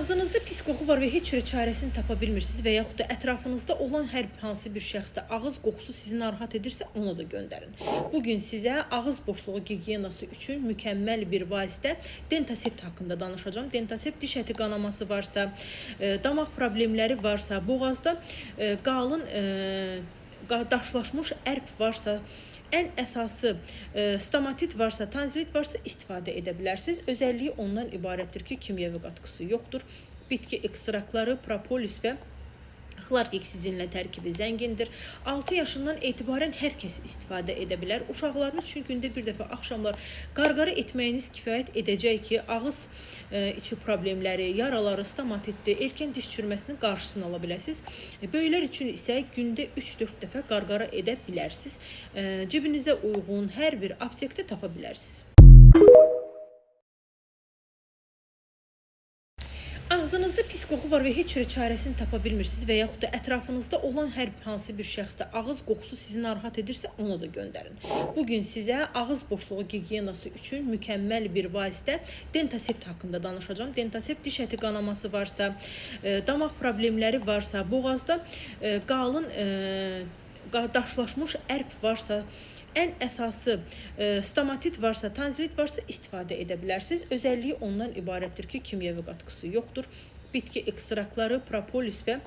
Ağzınızda pis qoxu var və heç cürə çarəsini tapa bilmirsiniz və yaxud da ətrafınızda olan hər hansı bir şəxsdə ağız qoxusu sizi narahat edirsə, ona da göndərin. Bugün sizə ağız boşluğu gigiyenası üçün mükəmməl bir vasitə Dentasept haqqında danışacağım. Dentasept diş əti qanaması varsa, damaq problemləri varsa, boğazda qalın daşlaşmış ərp varsa, ən əsası stomatit varsa, tanzilit varsa istifadə edə bilərsiniz. Özəlliyi ondan ibarətdir ki, kimyəvi qatqısı yoxdur. Bitki ekstraktları, propolis və xlorgeksizinlə tərkibi zəngindir. 6 yaşından etibarən hər kəs istifadə edə bilər. Uşaqlarınız üçün gündə bir dəfə axşamlar qarqara etməyiniz kifayət edəcək ki, ağız içi problemləri, yaraları, stomatitdir, erkən diş çürüməsinin qarşısını ala biləsiniz. Böyüklər üçün isə gündə 3-4 dəfə qarqara edə bilərsiniz. Cibinizə uyğun hər bir aptekdə tapa bilərsiniz. Ağzınızda pis qoxu var və heç cürə çarəsini tapa bilmirsiniz və yaxud da ətrafınızda olan hər hansı bir şəxsdə ağız qoxusu sizi narahat edirsə, ona da göndərin. Bugün sizə ağız boşluğu gigiyenası üçün mükəmməl bir vasitə Dentasept haqqında danışacağım. Dentasept diş əti qanaması varsa, damaq problemləri varsa, boğazda qalın daşlaşmış ərp varsa, ən əsası stomatit varsa, tanzilit varsa istifadə edə bilərsiniz. Özəlliyi ondan ibarətdir ki, kimyəvi qatqısı yoxdur. Bitki ekstraktları, propolis və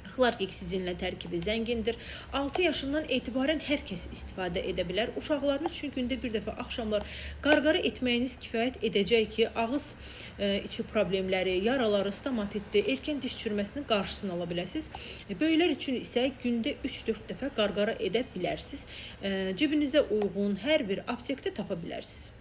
xlorgeksizinlə tərkibi zəngindir. 6 yaşından etibarən hər kəs istifadə edə bilər. Uşaqlarınız üçün gündə bir dəfə axşamlar qarqara etməyiniz kifayət edəcək ki, ağız içi problemləri, yaraları, stomatitdir, erkən diş çürüməsinin qarşısını ala biləsiniz. Böyüklər üçün isə gündə 3-4 dəfə qarqara edə bilərsiniz. Cibinizə uyğun hər bir aptekdə tapa bilərsiniz.